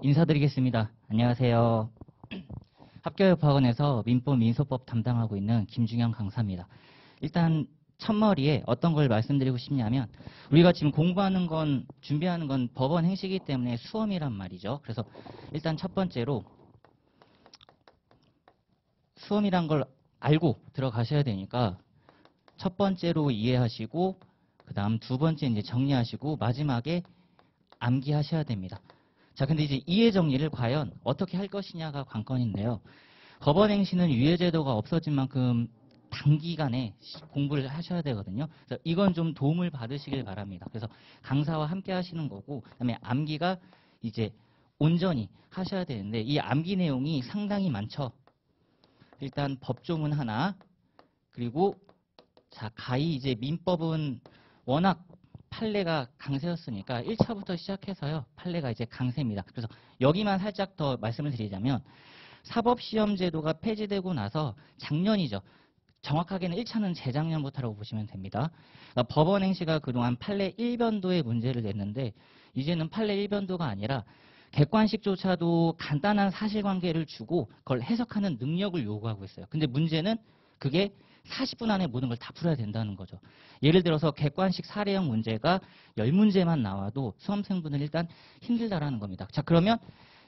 인사드리겠습니다. 안녕하세요. 합교협학원에서 민법, 민소법 담당하고 있는 김중현 강사입니다. 일단 첫머리에 어떤 걸 말씀드리고 싶냐면 우리가 지금 공부하는 건, 준비하는 건 법원 행시이기 때문에 수험이란 말이죠. 그래서 일단 첫 번째로 수험이란 걸 알고 들어가셔야 되니까 첫 번째로 이해하시고 그 다음 두 번째 이제 정리하시고 마지막에 암기하셔야 됩니다. 자, 근데 이제 이해 정리를 과연 어떻게 할 것이냐가 관건인데요. 법원 행시는 유예제도가 없어진 만큼 단기간에 공부를 하셔야 되거든요. 그래서 이건 좀 도움을 받으시길 바랍니다. 그래서 강사와 함께 하시는 거고, 그다음에 암기가 이제 온전히 하셔야 되는데 이 암기 내용이 상당히 많죠. 일단 법조문 하나, 그리고 자, 가히 이제 민법은 워낙 판례가 강세였으니까 1차부터 시작해서요. 판례가 이제 강세입니다. 그래서 여기만 살짝 더 말씀을 드리자면 사법시험제도가 폐지되고 나서 작년이죠. 정확하게는 1차는 재작년부터라고 보시면 됩니다. 그러니까 법원 행시가 그동안 판례 1변도의 문제를 냈는데 이제는 판례 1변도가 아니라 객관식조차도 간단한 사실관계를 주고 그걸 해석하는 능력을 요구하고 있어요. 근데 문제는 그게 40분 안에 모든 걸 다 풀어야 된다는 거죠. 예를 들어서 객관식 사례형 문제가 10문제만 나와도 수험생분은 일단 힘들다라는 겁니다. 자, 그러면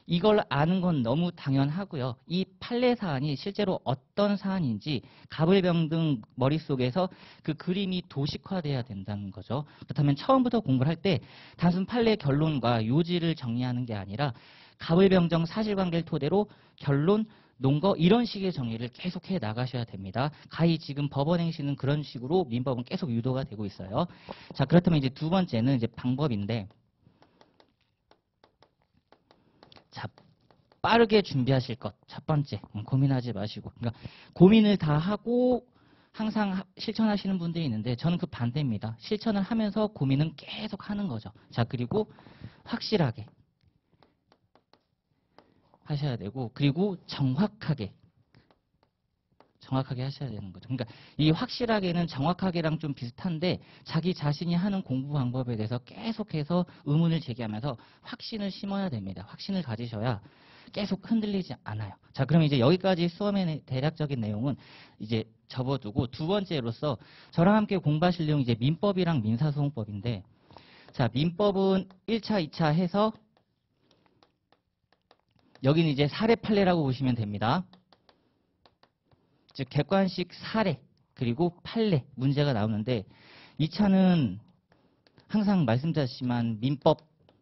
이걸 아는 건 너무 당연하고요. 이 판례 사안이 실제로 어떤 사안인지 가불병등 머릿속에서 그 그림이 도식화돼야 된다는 거죠. 그렇다면 처음부터 공부를 할 때 단순 판례 결론과 요지를 정리하는 게 아니라 가불병정 사실관계를 토대로 결론, 논거 이런 식의 정리를 계속해 나가셔야 됩니다. 가히 지금 법원 행시는 그런 식으로 민법은 계속 유도가 되고 있어요. 자, 그렇다면 이제 두 번째는 이제 방법인데, 자, 빠르게 준비하실 것. 첫 번째, 고민하지 마시고. 그러니까 고민을 다 하고 항상 실천하시는 분들이 있는데 저는 그 반대입니다. 실천을 하면서 고민은 계속 하는 거죠. 자, 그리고 확실하게 하셔야 되고, 그리고 정확하게 하셔야 되는 거죠. 그러니까 이 확실하게는 정확하게랑 좀 비슷한데 자기 자신이 하는 공부 방법에 대해서 계속해서 의문을 제기하면서 확신을 심어야 됩니다. 확신을 가지셔야 계속 흔들리지 않아요. 자, 그러면 이제 여기까지 수험의 대략적인 내용은 이제 접어두고 두 번째로서 저랑 함께 공부하실 내용이 이제 민법이랑 민사소송법인데, 자, 민법은 1차, 2차 해서 여기는 이제 사례 판례라고 보시면 됩니다. 즉 객관식 사례 그리고 판례 문제가 나오는데 2차는 항상 말씀드렸지만 민법,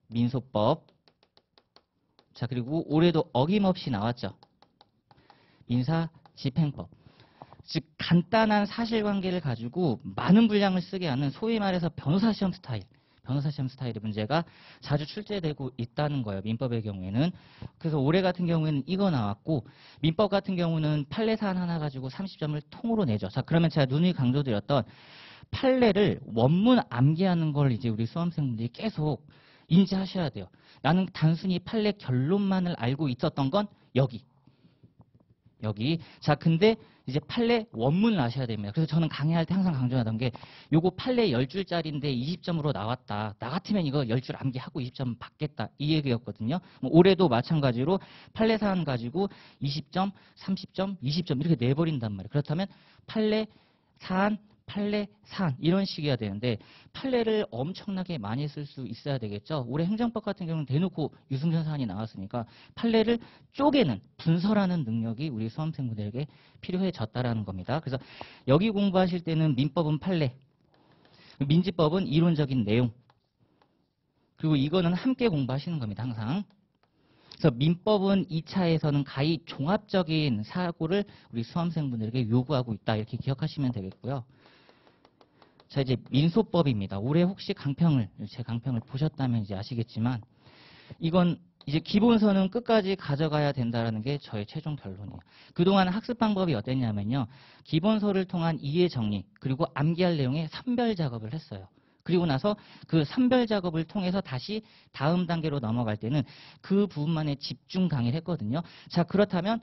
민소법, 자 그리고 올해도 어김없이 나왔죠. 민사집행법. 즉 간단한 사실관계를 가지고 많은 분량을 쓰게 하는 소위 말해서 변호사 시험 스타일의 문제가 자주 출제되고 있다는 거예요. 민법의 경우에는. 그래서 올해 같은 경우에는 이거 나왔고 민법 같은 경우는 판례 사안 하나 가지고 30점을 통으로 내죠. 자, 그러면 제가 누누이 강조드렸던 판례를 원문 암기하는 걸 이제 우리 수험생분들이 계속 인지하셔야 돼요. 나는 단순히 판례 결론만을 알고 있었던 건 여기. 자, 근데 이제 판례 원문을 아셔야 됩니다. 그래서 저는 강의할 때 항상 강조하던 게 요거 판례 10줄짜리인데 20점으로 나왔다. 나 같으면 이거 10줄 암기하고 20점 받겠다. 이 얘기였거든요. 올해도 마찬가지로 판례 사안 가지고 20점, 30점, 20점 이렇게 내버린단 말이에요. 그렇다면 판례 사안, 판례 사안 이런 식이어야 되는데 판례를 엄청나게 많이 쓸 수 있어야 되겠죠. 올해 행정법 같은 경우는 대놓고 유승전 사안이 나왔으니까 판례를 쪼개는 분설하는 능력이 우리 수험생분들에게 필요해졌다라는 겁니다. 그래서 여기 공부하실 때는 민법은 판례, 민지법은 이론적인 내용, 그리고 이거는 함께 공부하시는 겁니다. 항상. 그래서 민법은 2차에서는 가히 종합적인 사고를 우리 수험생분들에게 요구하고 있다. 이렇게 기억하시면 되겠고요. 자, 이제 민소법입니다. 올해 혹시 제 강평을 보셨다면 이제 아시겠지만 이건 이제 기본서는 끝까지 가져가야 된다는 게 저의 최종 결론이에요. 그동안 학습 방법이 어땠냐면요. 기본서를 통한 이해 정리 그리고 암기할 내용의 선별 작업을 했어요. 그리고 나서 그 선별 작업을 통해서 다시 다음 단계로 넘어갈 때는 그 부분만에 집중 강의를 했거든요. 자, 그렇다면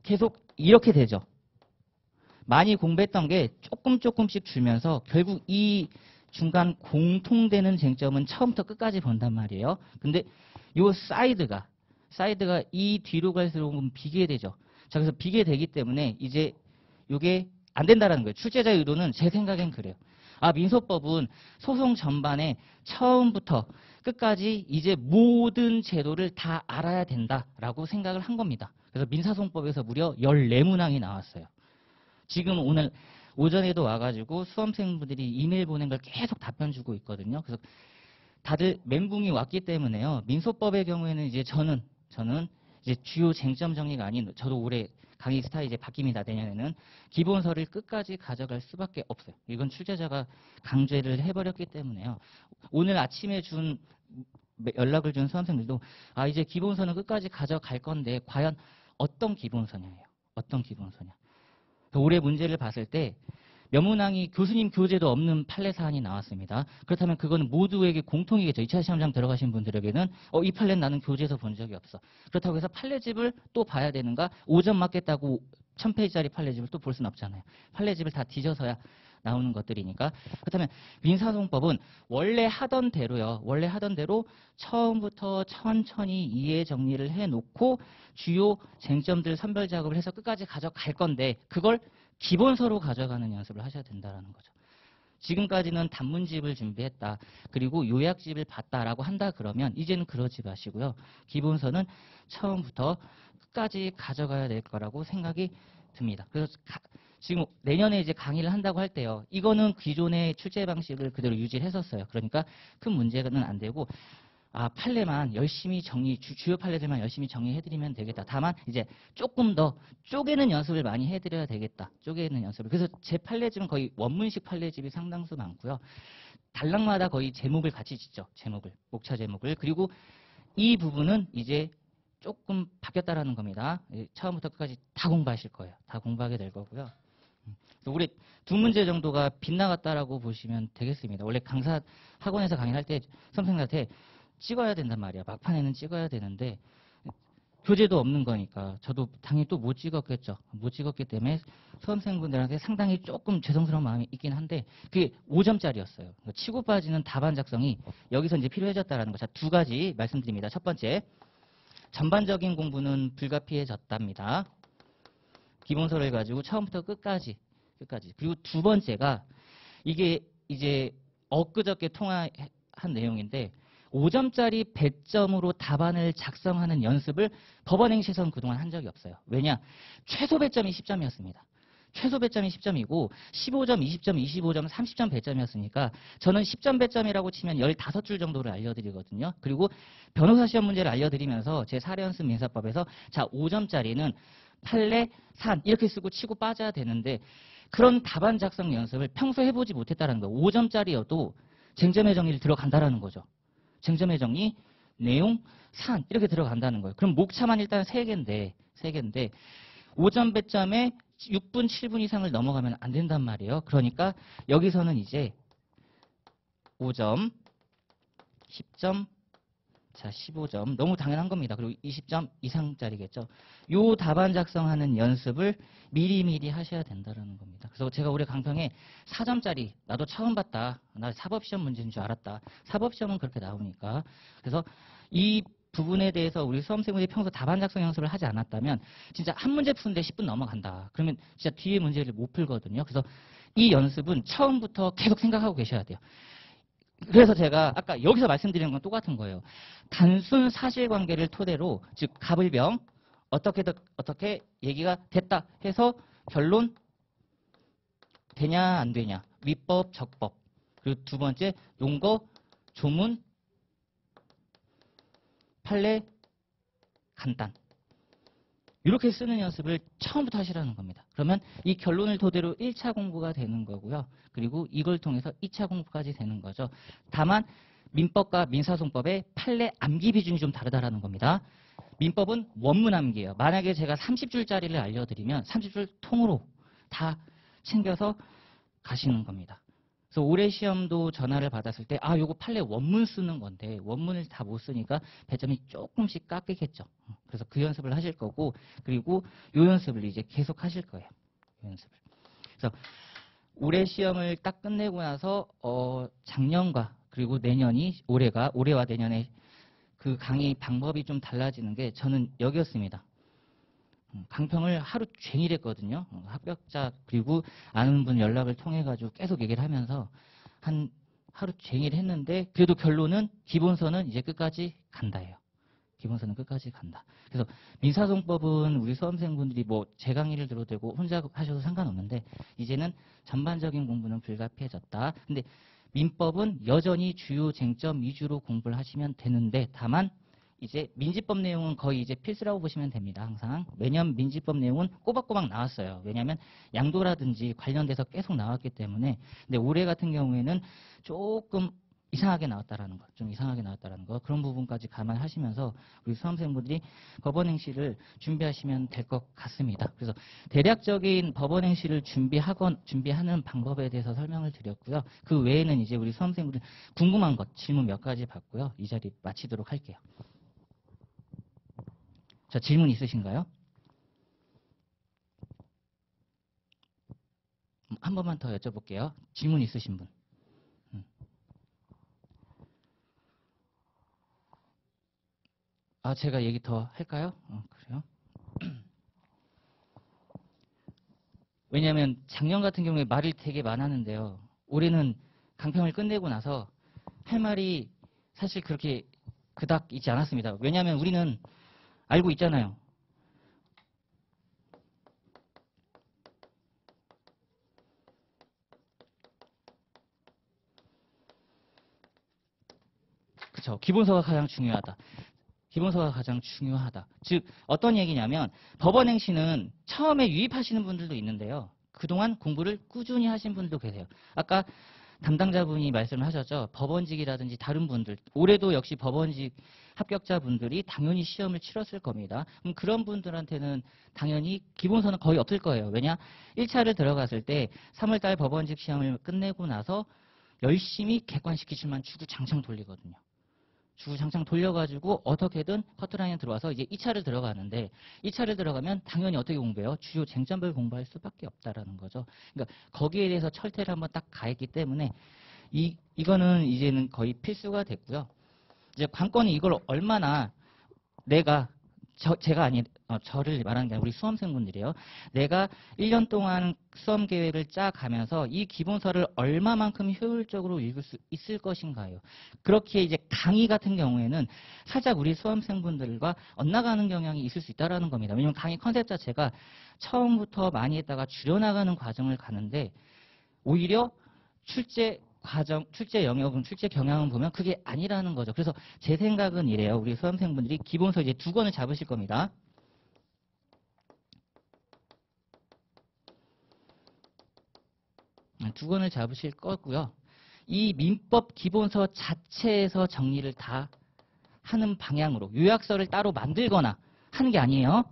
계속 이렇게 되죠. 많이 공부했던 게 조금씩 줄면서 결국 이 중간 공통되는 쟁점은 처음부터 끝까지 본단 말이에요. 근데 요 사이드가 사이드가 이 뒤로 갈수록 비게 되죠. 자, 그래서 비게 되기 때문에 이제 이게 안 된다라는 거예요. 출제자의 의도는 제 생각엔 그래요. 아, 민소법은 소송 전반에 처음부터 끝까지 이제 모든 제도를 다 알아야 된다라고 생각을 한 겁니다. 그래서 민사소송법에서 무려 14문항이 나왔어요. 지금 오늘 오전에도 와가지고 수험생분들이 이메일 보낸 걸 계속 답변 주고 있거든요. 그래서 다들 멘붕이 왔기 때문에요. 민소법의 경우에는 이제 저는 이제 주요 쟁점 정리가 아닌, 저도 올해 강의 스타일이 이제 바뀝니다. 내년에는 기본서를 끝까지 가져갈 수밖에 없어요. 이건 출제자가 강제를 해버렸기 때문에요. 오늘 아침에 연락을 준 수험생들도 아, 이제 기본서는 끝까지 가져갈 건데 과연 어떤 기본서냐예요. 어떤 기본서냐. 올해 문제를 봤을 때 몇 문항이 교수님 교재도 없는 판례 사안이 나왔습니다. 그렇다면 그거는 모두에게 공통이겠죠. 2차 시험장 들어가신 분들에게는 이 판례는 나는 교재에서 본 적이 없어. 그렇다고 해서 판례집을 또 봐야 되는가? 5점 맞겠다고 1000페이지짜리 판례집을 또 볼 수는 없잖아요. 판례집을 다 뒤져서야 나오는 것들이니까. 그렇다면 민사소송법은 원래 하던 대로요. 원래 하던 대로 처음부터 천천히 이해 정리를 해놓고 주요 쟁점들 선별 작업을 해서 끝까지 가져갈 건데 그걸 기본서로 가져가는 연습을 하셔야 된다는 거죠. 지금까지는 단문집을 준비했다. 그리고 요약집을 봤다라고 한다 그러면 이제는 그러지 마시고요. 기본서는 처음부터 끝까지 가져가야 될 거라고 생각이 듭니다. 그래서 지금 내년에 이제 강의를 한다고 할 때요. 이거는 기존의 출제 방식을 그대로 유지를 했었어요. 그러니까 큰 문제는 안 되고 판례만 열심히 주요 판례들만 열심히 정리해드리면 되겠다. 다만 이제 조금 더 쪼개는 연습을 많이 해드려야 되겠다. 쪼개는 연습을. 그래서 제 판례집은 거의 원문식 판례집이 상당수 많고요. 단락마다 거의 제목을 같이 짓죠. 제목을. 목차 제목을. 그리고 이 부분은 이제 조금 바뀌었다라는 겁니다. 처음부터 끝까지 다 공부하실 거예요. 다 공부하게 될 거고요. 올해 2문제 정도가 빗나갔다라고 보시면 되겠습니다. 원래 학원에서 강의할 때 선생님한테 찍어야 된단 말이야. 막판에는 찍어야 되는데 교재도 없는 거니까 저도 당연히 또 못 찍었겠죠. 못 찍었기 때문에 수험생분들한테 상당히 조금 죄송스러운 마음이 있긴 한데 그게 5점짜리였어요. 치고 빠지는 답안 작성이 여기서 이제 필요해졌다는 거. 자, 2가지 말씀드립니다. 첫 번째, 전반적인 공부는 불가피해졌답니다. 기본서를 가지고 처음부터 끝까지. 그리고 2번째가 이게 이제 엊그저께 통화한 내용인데 5점짜리 배점으로 답안을 작성하는 연습을 법원행시에서는 그동안 한 적이 없어요. 왜냐? 최소 배점이 10점이었습니다. 최소 배점이 10점이고 15점, 20점, 25점, 30점 배점이었으니까 저는 10점 배점이라고 치면 15줄 정도를 알려드리거든요. 그리고 변호사 시험 문제를 알려드리면서 제 사례연습 민사법에서 자, 5점짜리는 판례, 산 이렇게 쓰고 치고 빠져야 되는데 그런 답안 작성 연습을 평소 해보지 못했다는 거예요. 5점짜리여도 쟁점의 정리를 들어간다라는 거죠. 쟁점의 정리, 내용, 산 이렇게 들어간다는 거예요. 그럼 목차만 일단 3개인데 5점 배점에 6분, 7분 이상을 넘어가면 안 된단 말이에요. 그러니까 여기서는 이제 5점, 10점, 자 15점 너무 당연한 겁니다. 그리고 20점 이상짜리겠죠. 요 답안 작성하는 연습을 미리미리 하셔야 된다는 겁니다. 그래서 제가 올해 강평에 4점짜리 나도 처음 봤다. 나 사법시험 문제인 줄 알았다. 사법시험은 그렇게 나오니까. 그래서 이 부분에 대해서 우리 수험생분들이 평소 답안 작성 연습을 하지 않았다면 진짜 한 문제 푸는데 10분 넘어간다. 그러면 진짜 뒤에 문제를 못 풀거든요. 그래서 이 연습은 처음부터 계속 생각하고 계셔야 돼요. 그래서 제가 아까 여기서 말씀드리는 건 똑같은 거예요. 단순 사실관계를 토대로 즉 갑을병 어떻게 얘기가 됐다 해서 결론 되냐 안 되냐 위법 적법 그리고 2번째 용거 조문 판례 간단 이렇게 쓰는 연습을 처음부터 하시라는 겁니다. 그러면 이 결론을 토대로 1차 공부가 되는 거고요. 그리고 이걸 통해서 2차 공부까지 되는 거죠. 다만 민법과 민사소송법의 판례 암기 비중이 좀 다르다라는 겁니다. 민법은 원문 암기예요. 만약에 제가 30줄짜리를 알려드리면 30줄 통으로 다 챙겨서 가시는 겁니다. 그래서 올해 시험도 전화를 받았을 때 요거 판례 원문 쓰는 건데 원문을 다 못 쓰니까 배점이 조금씩 깎이겠죠. 그래서 그 연습을 하실 거고 그리고 요 연습을 이제 계속 하실 거예요. 요 연습을. 그래서 올해 시험을 딱 끝내고 나서 작년과 그리고 올해와 내년에 그 강의 방법이 좀 달라지는 게 저는 여기였습니다. 강평을 하루 종일 했거든요. 합격자 그리고 아는 분 연락을 통해 가지고 계속 얘기를 하면서 한 하루 종일 했는데 그래도 결론은 기본서는 이제 끝까지 간다예요. 기본서는 끝까지 간다. 그래서 민사소송법은 우리 수험생분들이 뭐 제 강의를 들어도 되고 혼자 하셔도 상관없는데 이제는 전반적인 공부는 불가피해졌다. 근데 민법은 여전히 주요 쟁점 위주로 공부를 하시면 되는데 다만 이제 민지법 내용은 거의 이제 필수라고 보시면 됩니다. 항상. 매년 민지법 내용은 꼬박꼬박 나왔어요. 왜냐하면 양도라든지 관련돼서 계속 나왔기 때문에. 근데 올해 같은 경우에는 조금 이상하게 나왔다라는 거, 좀 이상하게 나왔다라는 거, 그런 부분까지 감안하시면서 우리 수험생분들이 법원행시를 준비하시면 될 것 같습니다. 그래서 대략적인 법원행시를 준비하는 방법에 대해서 설명을 드렸고요. 그 외에는 이제 우리 수험생분들 궁금한 것, 질문 몇 가지 받고요. 이 자리 마치도록 할게요. 자, 질문 있으신가요? 한 번만 더 여쭤볼게요. 질문 있으신 분. 아, 제가 얘기 더 할까요? 그래요? 왜냐하면 작년 같은 경우에 말이 되게 많았는데요. 올해는 강평을 끝내고 나서 할 말이 사실 그렇게 그닥 있지 않았습니다. 왜냐하면 우리는 알고 있잖아요. 그렇죠. 기본서가 가장 중요하다. 기본서가 가장 중요하다. 즉 어떤 얘기냐면 법원행시는 처음에 유입하시는 분들도 있는데요. 그동안 공부를 꾸준히 하신 분도 계세요. 아까 담당자분이 말씀을 하셨죠. 법원직이라든지 다른 분들, 올해도 역시 법원직 합격자분들이 당연히 시험을 치렀을 겁니다. 그럼 그런 분들한테는 당연히 기본서는 거의 없을 거예요. 왜냐? 1차를 들어갔을 때 3월달 법원직 시험을 끝내고 나서 열심히 객관식기출만 주구장창 돌리거든요. 주구장창 돌려가지고 어떻게든 커트라인에 들어와서 이제 2차를 들어가는데 2차를 들어가면 당연히 어떻게 공부해요? 주요 쟁점별 공부할 수밖에 없다라는 거죠. 그러니까 거기에 대해서 철퇴를 한번 딱 가했기 때문에 이거는 이제는 거의 필수가 됐고요. 이제 관건이 이걸 얼마나 내가 제가 아니 저를 말하는 게 아니라 우리 수험생분들이에요. 내가 1년 동안 수험 계획을 짜가면서 이 기본서를 얼마만큼 효율적으로 읽을 수 있을 것인가요. 그렇게 이제 강의 같은 경우에는 살짝 우리 수험생분들과 엇나가는 경향이 있을 수 있다는 겁니다. 왜냐하면 강의 컨셉 자체가 처음부터 많이 했다가 줄여나가는 과정을 가는데 오히려 출제 영역은, 출제 경향은 보면 그게 아니라는 거죠. 그래서 제 생각은 이래요. 우리 수험생분들이 기본서 이제 2권을 잡으실 겁니다. 두 권을 잡으실 거고요. 이 민법 기본서 자체에서 정리를 다 하는 방향으로 요약서를 따로 만들거나 하는 게 아니에요.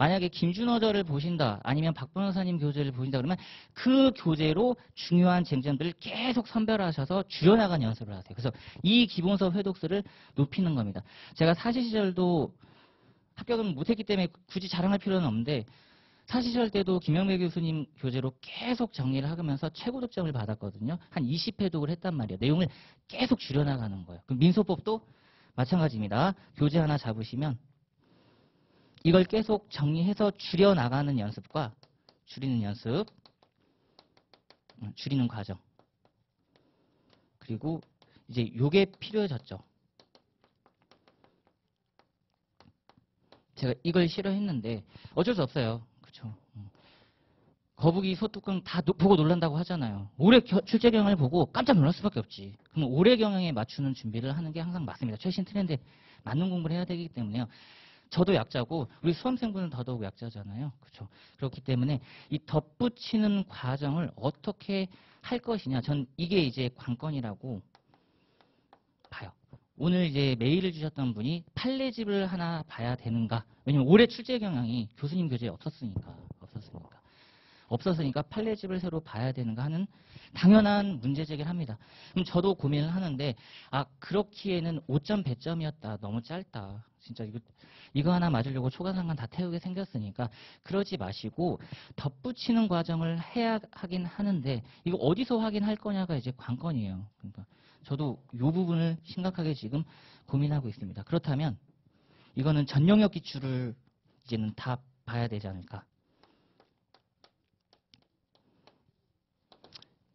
만약에 김준호저를 보신다 아니면 박 변호사님 교재를 보신다 그러면 그 교재로 중요한 쟁점들을 계속 선별하셔서 줄여나간 연습을 하세요. 그래서 이 기본서 회독수를 높이는 겁니다. 제가 사시시절도 합격은 못했기 때문에 굳이 자랑할 필요는 없는데 사시절 때도 김영배 교수님 교재로 계속 정리를 하면서 최고 득점을 받았거든요. 한 20회독을 했단 말이에요. 내용을 계속 줄여나가는 거예요. 그럼 민소법도 마찬가지입니다. 교재 하나 잡으시면 이걸 계속 정리해서 줄여나가는 연습과 줄이는 연습, 줄이는 과정. 그리고 이제 요게 필요해졌죠. 제가 이걸 싫어했는데 어쩔 수 없어요. 그렇죠. 거북이 소뚜껑 다 보고 놀란다고 하잖아요. 올해 출제 경향을 보고 깜짝 놀랄 수밖에 없지. 그럼 올해 경향에 맞추는 준비를 하는 게 항상 맞습니다. 최신 트렌드에 맞는 공부를 해야 되기 때문에요. 저도 약자고 우리 수험생분은 더더욱 약자잖아요. 그렇죠. 그렇기 때문에 이 덧붙이는 과정을 어떻게 할 것이냐. 전 이게 이제 관건이라고 봐요. 오늘 이제 메일을 주셨던 분이 판례집을 하나 봐야 되는가. 왜냐면 올해 출제 경향이 교수님 교재에 없었으니까 판례집을 새로 봐야 되는가 하는 당연한 문제 제기를 합니다. 그럼 저도 고민을 하는데 그렇기에는 5점 배점이었다. 너무 짧다. 진짜 이거 하나 맞으려고 초과상관 다 태우게 생겼으니까 그러지 마시고 덧붙이는 과정을 해야 하긴 하는데 이거 어디서 확인할 거냐가 이제 관건이에요. 그러니까 저도 이 부분을 심각하게 지금 고민하고 있습니다. 그렇다면 이거는 전 영역 기출을 이제는 다 봐야 되지 않을까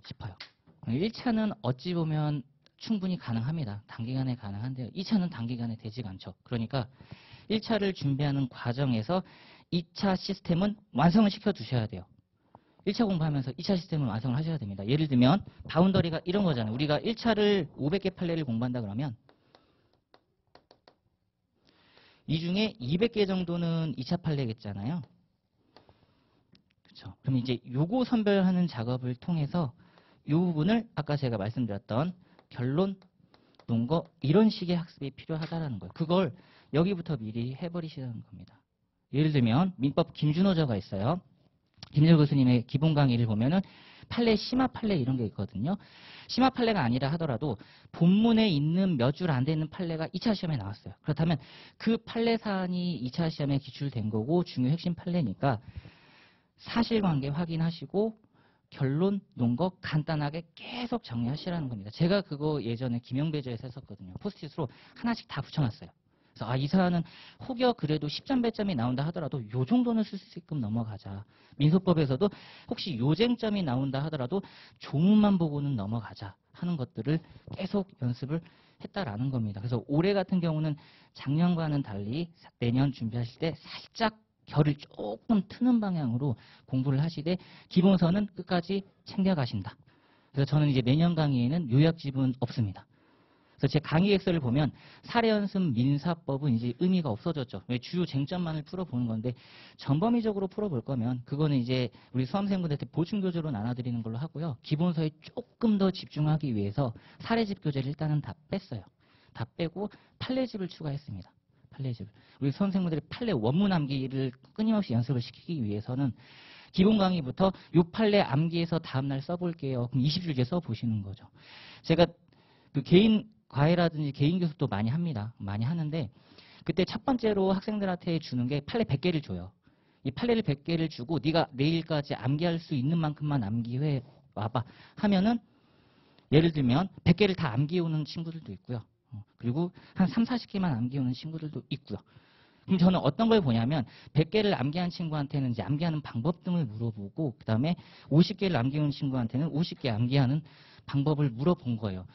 싶어요. 1차는 어찌 보면 충분히 가능합니다. 단기간에 가능한데요. 2차는 단기간에 되지가 않죠. 그러니까 1차를 준비하는 과정에서 2차 시스템은 완성을 시켜두셔야 돼요. 1차 공부하면서 2차 시스템을 완성을 하셔야 됩니다. 예를 들면 바운더리가 이런 거잖아요. 우리가 1차를 500개 판례를 공부한다 그러면 이 중에 200개 정도는 2차 판례겠잖아요. 그렇죠. 그럼 이제 요거 선별하는 작업을 통해서 이 부분을 아까 제가 말씀드렸던 결론, 논거 이런 식의 학습이 필요하다라는 거예요. 그걸 여기부터 미리 해버리시라는 겁니다. 예를 들면 민법 김준호저가 있어요. 김준호 교수님의 기본 강의를 보면은 판례, 심화 판례 이런 게 있거든요. 심화 판례가 아니라 하더라도 본문에 있는 몇 줄 안 되는 판례가 2차 시험에 나왔어요. 그렇다면 그 판례 사안이 2차 시험에 기출된 거고 중요 핵심 판례니까 사실관계 확인하시고 결론, 논거 간단하게 계속 정리하시라는 겁니다. 제가 그거 예전에 김영배제에서 했었거든요. 포스트잇으로 하나씩 다 붙여놨어요. 그래서 이 사안은 혹여 그래도 10점, 100점이 나온다 하더라도 요 정도는 쓸 수 있게끔 넘어가자. 민소법에서도 혹시 요쟁점이 나온다 하더라도 조문만 보고는 넘어가자 하는 것들을 계속 연습을 했다라는 겁니다. 그래서 올해 같은 경우는 작년과는 달리 내년 준비하실 때 살짝 결을 조금 트는 방향으로 공부를 하시되 기본서는 끝까지 챙겨가신다. 그래서 저는 이제 내년 강의에는 요약집은 없습니다. 그래서 제 강의 엑셀을 보면 사례연습 민사법은 이제 의미가 없어졌죠. 왜 주요 쟁점만을 풀어보는 건데 전범위적으로 풀어볼 거면 그거는 이제 우리 수험생분들한테 보충교재로 나눠드리는 걸로 하고요. 기본서에 조금 더 집중하기 위해서 사례집 교재를 일단은 다 뺐어요. 다 빼고 판례집을 추가했습니다. 판례집. 우리 수험생분들이 판례 원문 암기를 끊임없이 연습을 시키기 위해서는 기본 강의부터 요 판례 암기해서 다음날 써볼게요. 그럼 20줄 써보시는 거죠. 제가 그 개인 과외라든지 개인 교습도 많이 합니다. 많이 하는데 그때 첫 번째로 학생들한테 주는 게 판례 100개를 줘요. 이 판례를 100개를 주고 네가 내일까지 암기할 수 있는 만큼만 암기해 와봐 하면은 예를 들면 100개를 다 암기해오는 친구들도 있고요. 그리고 한 3, 40개만 암기해오는 친구들도 있고요. 그럼 저는 어떤 걸 보냐면 100개를 암기한 친구한테는 이제 암기하는 방법 등을 물어보고 그 다음에 50개를 암기한 친구한테는 50개 암기하는 방법을 물어본 거예요.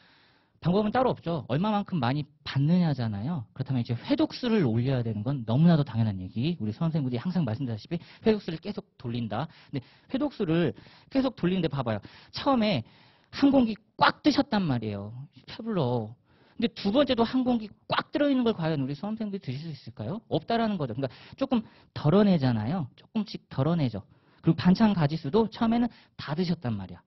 방법은 따로 없죠. 얼마만큼 많이 받느냐잖아요. 그렇다면 이제 회독수를 올려야 되는 건 너무나도 당연한 얘기. 우리 수험생분들이 항상 말씀드렸다시피 회독수를 계속 돌린다. 근데 회독수를 계속 돌리는데 봐봐요. 처음에 한 공기 꽉 뜨셨단 말이에요. 태블러. 근데 두 번째도 한 공기 꽉 들어있는 걸 과연 우리 수험생들이 드실 수 있을까요? 없다라는 거죠. 그러니까 조금 덜어내잖아요. 조금씩 덜어내죠. 그리고 반찬 가지수도 처음에는 다 드셨단 말이야.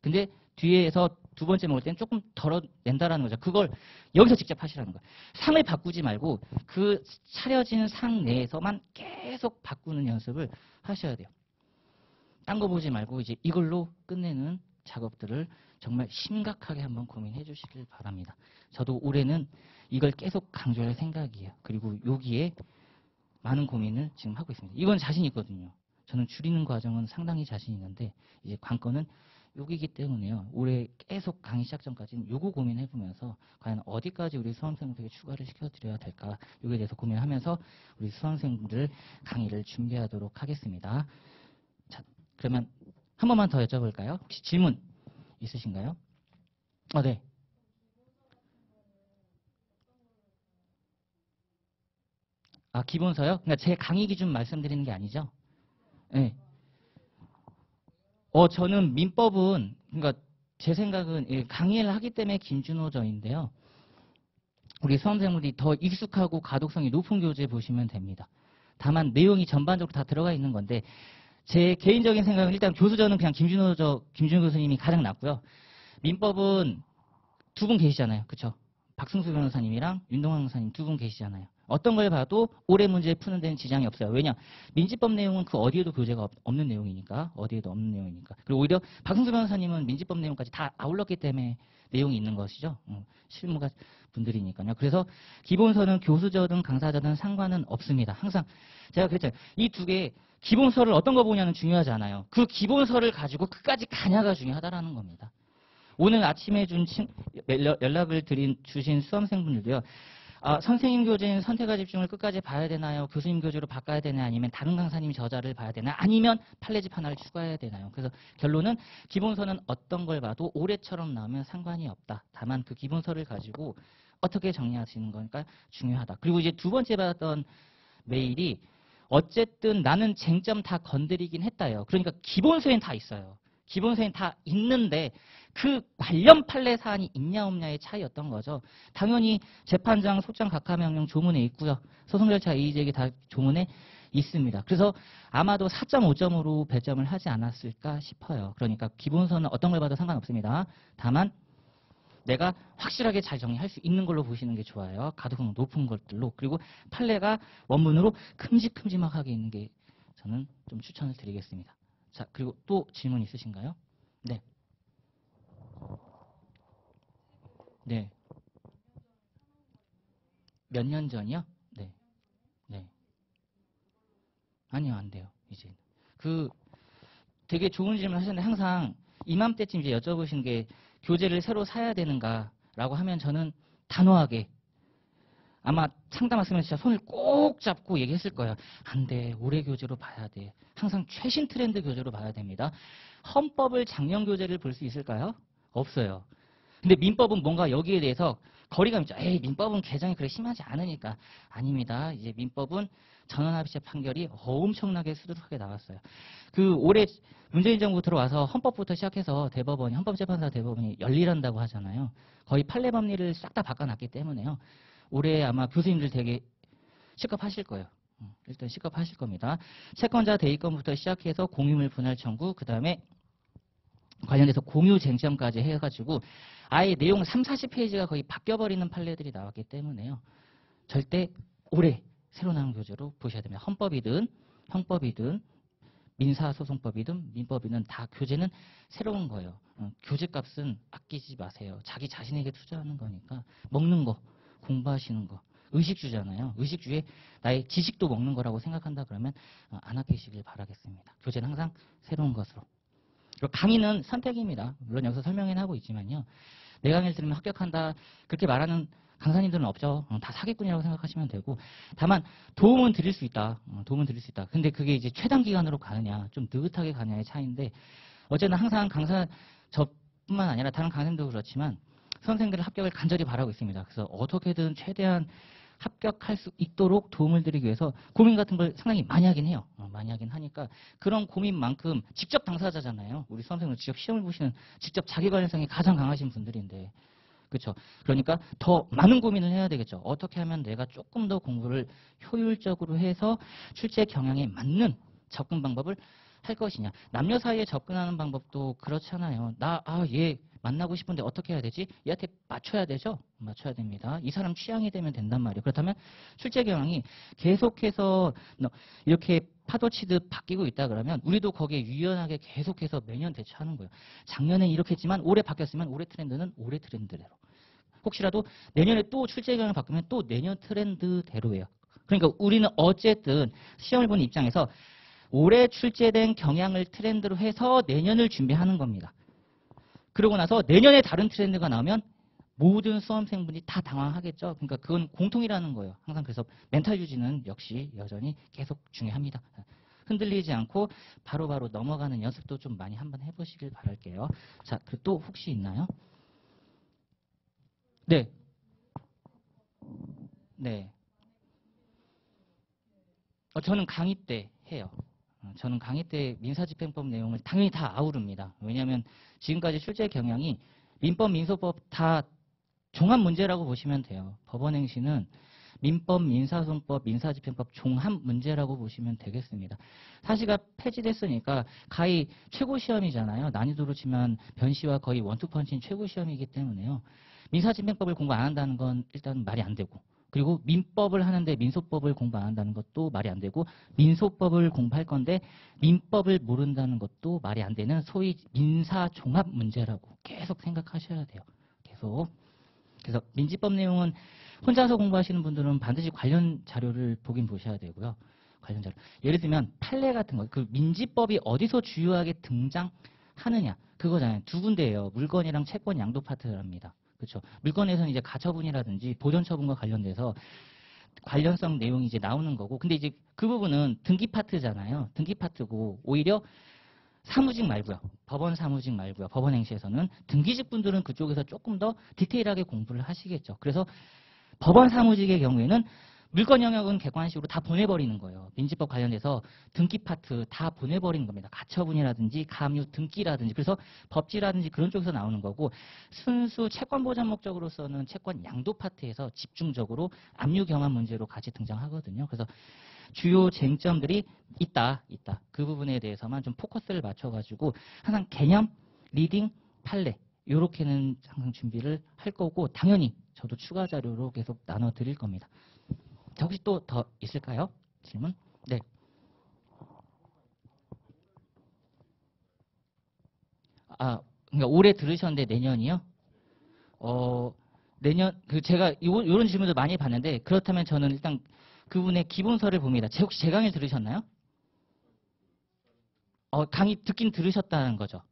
근데 뒤에서 두 번째 먹을 때는 조금 덜어낸다라는 거죠. 그걸 여기서 직접 하시라는 거예요. 상을 바꾸지 말고 그 차려진 상 내에서만 계속 바꾸는 연습을 하셔야 돼요. 딴 거 보지 말고 이제 이걸로 끝내는 작업들을 정말 심각하게 한번 고민해 주시길 바랍니다. 저도 올해는 이걸 계속 강조할 생각이에요. 그리고 여기에 많은 고민을 지금 하고 있습니다. 이건 자신 있거든요. 저는 줄이는 과정은 상당히 자신 있는데 이제 관건은 여기이기 때문에요. 올해 계속 강의 시작 전까지는 요거 고민해보면서 과연 어디까지 우리 수험생들에게 추가를 시켜드려야 될까 여기에 대해서 고민하면서 우리 수험생들 강의를 준비하도록 하겠습니다. 자, 그러면 한 번만 더 여쭤볼까요? 혹시 질문 있으신가요? 네. 기본서요? 그러니까 제 강의 기준 말씀드리는 게 아니죠? 네. 저는 민법은, 그러니까 제 생각은 강의를 하기 때문에 김준호저인데요. 우리 수험생분들이 더 익숙하고 가독성이 높은 교재 보시면 됩니다. 다만 내용이 전반적으로 다 들어가 있는 건데 제 개인적인 생각은 일단 교수저는 그냥 김준호 교수님이 가장 낫고요. 민법은 두 분 계시잖아요. 그렇죠? 박승수 변호사님이랑 윤동환 변호사님 두 분 계시잖아요. 어떤 걸 봐도 올해 문제 푸는 데는 지장이 없어요. 왜냐? 민지법 내용은 그 어디에도 교재가 없는 내용이니까. 어디에도 없는 내용이니까. 그리고 오히려 박승수 변호사님은 민지법 내용까지 다 아울렀기 때문에 내용이 있는 것이죠. 실무가 분들이니까요. 그래서 기본서는 교수저든 강사저든 상관은 없습니다. 항상 제가 그랬잖아요. 이 두 개 기본서를 어떤 거 보냐는 중요하지 않아요. 그 기본서를 가지고 끝까지 가냐가 중요하다라는 겁니다. 오늘 아침에 연락을 주신 수험생분들도요. 선생님 교재는 선택과 집중을 끝까지 봐야 되나요? 교수님 교재로 바꿔야 되나요? 아니면 다른 강사님 저자를 봐야 되나요? 아니면 판례집 하나를 추가해야 되나요? 그래서 결론은 기본서는 어떤 걸 봐도 올해처럼 나오면 상관이 없다. 다만 그 기본서를 가지고 어떻게 정리하시는 거니까 중요하다. 그리고 이제 두 번째 받았던 메일이 어쨌든 나는 쟁점 다 건드리긴 했다요. 그러니까 기본서엔 다 있어요. 기본서엔 다 있는데 그 관련 판례 사안이 있냐 없냐의 차이였던 거죠. 당연히 재판장, 소장, 각하명령 조문에 있고요. 소송 절차 이의제기 다 조문에 있습니다. 그래서 아마도 4.5점으로 배점을 하지 않았을까 싶어요. 그러니까 기본서는 어떤 걸 봐도 상관없습니다. 다만 내가 확실하게 잘 정리할 수 있는 걸로 보시는 게 좋아요. 가독성 높은 것들로. 그리고 판례가 원문으로 큼직큼직하게 있는 게 저는 좀 추천을 드리겠습니다. 자, 그리고 또 질문 있으신가요? 네. 네. 몇 년 전이요? 네. 네. 아니요, 안 돼요. 이제. 되게 좋은 질문 하셨는데 항상 이맘때쯤 이제 여쭤보신 게 교재를 새로 사야 되는가라고 하면 저는 단호하게 아마 상담하시면 진짜 손을 꼭 잡고 얘기했을 거예요. 안 돼. 올해 교재로 봐야 돼. 항상 최신 트렌드 교재로 봐야 됩니다. 헌법을 작년 교재를 볼 수 있을까요? 없어요. 근데 민법은 뭔가 여기에 대해서 거리감이 있죠. 에이, 민법은 개정이 그렇게 심하지 않으니까. 아닙니다. 이제 민법은 전원합의체 판결이 엄청나게 수두룩하게 나왔어요. 올해 문재인 정부 들어와서 헌법부터 시작해서 대법원이, 헌법재판소 대법원이 열일한다고 하잖아요. 거의 판례 법리를 싹 다 바꿔놨기 때문에요. 올해 아마 교수님들 되게 식겁하실 거예요. 일단 식겁하실 겁니다. 채권자 대의권부터 시작해서 공유물 분할 청구, 그 다음에 관련해서 공유 쟁점까지 해가지고 아예 내용 3, 40페이지가 거의 바뀌어버리는 판례들이 나왔기 때문에요. 절대 올해 새로 나온 교재로 보셔야 됩니다. 헌법이든 형법이든 민사소송법이든 민법이든 다 교재는 새로운 거예요. 교재값은 아끼지 마세요. 자기 자신에게 투자하는 거니까. 먹는 거, 공부하시는 거. 의식주잖아요. 의식주에 나의 지식도 먹는 거라고 생각한다 그러면 안 아끼시길 바라겠습니다. 교재는 항상 새로운 것으로. 그리고 강의는 선택입니다. 물론 여기서 설명은 하고 있지만요. 내 강의를 들으면 합격한다 그렇게 말하는 강사님들은 없죠. 다 사기꾼이라고 생각하시면 되고 다만 도움은 드릴 수 있다. 도움은 드릴 수 있다. 근데 그게 이제 최단 기간으로 가느냐 좀 느긋하게 가느냐의 차이인데 어쨌든 항상 강사 저뿐만 아니라 다른 강사님도 그렇지만 선생님들의 합격을 간절히 바라고 있습니다. 그래서 어떻게든 최대한 합격할 수 있도록 도움을 드리기 위해서 고민 같은 걸 상당히 많이 하긴 해요. 많이 하긴 하니까 그런 고민만큼 직접 당사자잖아요. 우리 선생님은 직접 시험을 보시는 직접 자기 관련성이 가장 강하신 분들인데 그렇죠. 그러니까 더 많은 고민을 해야 되겠죠. 어떻게 하면 내가 조금 더 공부를 효율적으로 해서 출제 경향에 맞는 접근 방법을 할 것이냐. 남녀 사이에 접근하는 방법도 그렇잖아요. 얘 만나고 싶은데 어떻게 해야 되지? 얘한테 맞춰야 되죠? 맞춰야 됩니다. 이 사람 취향이 되면 된단 말이에요. 그렇다면 출제 경향이 계속해서 이렇게 파도치듯 바뀌고 있다 그러면 우리도 거기에 유연하게 계속해서 매년 대처하는 거예요. 작년엔 이렇게 했지만 올해 바뀌었으면 올해 트렌드는 올해 트렌드대로. 혹시라도 내년에 또 출제 경향이 바뀌면 또 내년 트렌드대로예요. 그러니까 우리는 어쨌든 시험을 보는 입장에서 올해 출제된 경향을 트렌드로 해서 내년을 준비하는 겁니다. 그러고 나서 내년에 다른 트렌드가 나오면 모든 수험생분이 다 당황하겠죠. 그러니까 그건 공통이라는 거예요. 항상 그래서 멘탈 유지는 역시 여전히 계속 중요합니다. 흔들리지 않고 바로바로 넘어가는 연습도 좀 많이 한번 해보시길 바랄게요. 자, 그리고 또 혹시 있나요? 네. 네. 저는 강의 때 해요. 저는 강의 때 민사집행법 내용을 당연히 다 아우릅니다. 왜냐하면 지금까지 출제 경향이 민법, 민소법 다 종합 문제라고 보시면 돼요. 법원행시는 민법, 민사소송법, 민사집행법 종합 문제라고 보시면 되겠습니다. 사시가 폐지됐으니까 가히 최고 시험이잖아요. 난이도로 치면 변시와 거의 원투펀치인 최고 시험이기 때문에요. 민사집행법을 공부 안 한다는 건 일단 말이 안 되고 그리고 민법을 하는데 민소법을 공부 안 한다는 것도 말이 안 되고 민소법을 공부할 건데 민법을 모른다는 것도 말이 안 되는 소위 민사종합 문제라고 계속 생각하셔야 돼요. 계속. 그래서 민지법 내용은 혼자서 공부하시는 분들은 반드시 관련 자료를 보긴 보셔야 되고요. 관련 자료. 예를 들면 판례 같은 거, 그 민지법이 어디서 주요하게 등장하는가 하느냐 그거잖아요. 두 군데예요. 물건이랑 채권 양도 파트랍니다. 그렇죠. 물건에서는 이제 가처분이라든지 보전 처분과 관련돼서 관련성 내용이 이제 나오는 거고, 근데 이제 그 부분은 등기 파트잖아요. 등기 파트고 오히려 사무직 말고요. 법원 사무직 말고요. 법원 행시에서는 등기직 분들은 그쪽에서 조금 더 디테일하게 공부를 하시겠죠. 그래서 법원 사무직의 경우에는 물건 영역은 객관식으로 다 보내버리는 거예요. 민지법 관련해서 등기 파트 다 보내버리는 겁니다. 가처분이라든지 감유 등기라든지 그래서 법지라든지 그런 쪽에서 나오는 거고 순수 채권 보전 목적으로서는 채권 양도 파트에서 집중적으로 압류 경합 문제로 같이 등장하거든요. 그래서 주요 쟁점들이 있다. 그 부분에 대해서만 좀 포커스를 맞춰가지고 항상 개념, 리딩, 판례 이렇게는 항상 준비를 할 거고 당연히 저도 추가 자료로 계속 나눠드릴 겁니다. 자, 혹시 또 더 있을까요? 질문? 네. 아, 그러니까 올해 들으셨는데 내년이요? 내년 제가 이런 질문들 많이 봤는데 그렇다면 저는 일단 그분의 기본서를 봅니다. 혹시 제 강의 들으셨나요? 강의 듣긴 들으셨다는 거죠.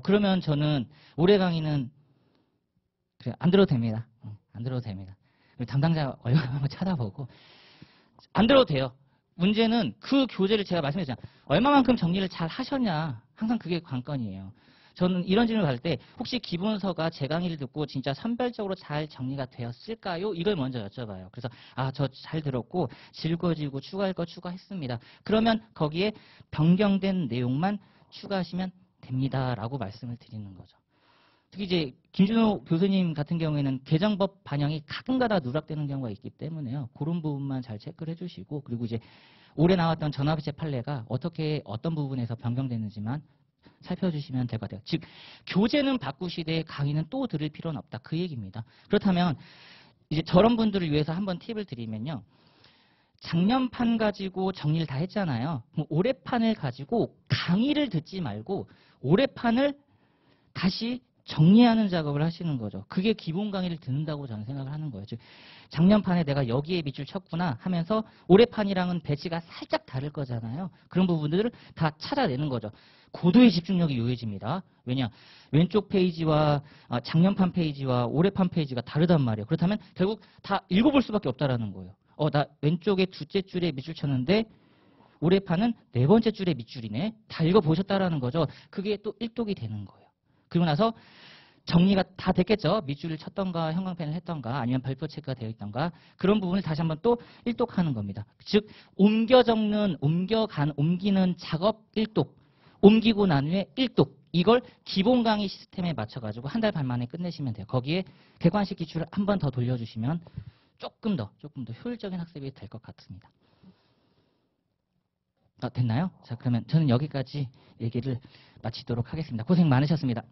그러면 저는 올해 강의는 그래, 안 들어도 됩니다. 안 들어도 됩니다. 담당자 얼굴 한번 찾아보고 안 들어도 돼요. 문제는 그 교재를 제가 말씀드렸잖아요. 얼마만큼 정리를 잘 하셨냐. 항상 그게 관건이에요. 저는 이런 질문을 받을 때 혹시 기본서가 제 강의를 듣고 진짜 선별적으로 잘 정리가 되었을까요? 이걸 먼저 여쭤봐요. 그래서 저 잘 들었고 즐거워지고 추가할 거 추가했습니다. 그러면 거기에 변경된 내용만 추가하시면 됩니다라고 말씀을 드리는 거죠. 특히 이제 김준호 교수님 같은 경우에는 개정법 반영이 가끔가다 누락되는 경우가 있기 때문에요. 그런 부분만 잘 체크를 해주시고 그리고 이제 올해 나왔던 전화비제 판례가 어떤 부분에서 변경됐는지만 살펴주시면 될 것 같아요. 즉 교재는 바꾸시되 강의는 또 들을 필요는 없다. 그 얘기입니다. 그렇다면 이제 저런 분들을 위해서 한번 팁을 드리면요. 작년 판 가지고 정리를 다 했잖아요. 그럼 올해 판을 가지고 강의를 듣지 말고 올해 판을 다시 정리하는 작업을 하시는 거죠. 그게 기본 강의를 듣는다고 저는 생각을 하는 거예요. 즉 작년 판에 내가 여기에 밑줄 쳤구나 하면서 올해 판이랑은 배치가 살짝 다를 거잖아요. 그런 부분들을 다 찾아내는 거죠. 고도의 집중력이 요해집니다. 왜냐? 왼쪽 페이지와 작년판 페이지와 올해판 페이지가 다르단 말이에요. 그렇다면 결국 다 읽어볼 수밖에 없다라는 거예요. 나 왼쪽에 두째 줄에 밑줄 쳤는데 올해판은 네 번째 줄에 밑줄이네. 다 읽어보셨다라는 거죠. 그게 또 일독이 되는 거예요. 그리고 나서 정리가 다 됐겠죠. 밑줄을 쳤던가 형광펜을 했던가 아니면 별표 체크가 되어 있던가 그런 부분을 다시 한번 또 일독하는 겁니다. 즉 옮기는 작업 일독, 옮기고 난 후에 일독 이걸 기본 강의 시스템에 맞춰가지고 한 달 반 만에 끝내시면 돼요. 거기에 객관식 기출을 한 번 더 돌려주시면 조금 더 효율적인 학습이 될 것 같습니다. 됐나요? 자, 그러면 저는 여기까지 얘기를 마치도록 하겠습니다. 고생 많으셨습니다.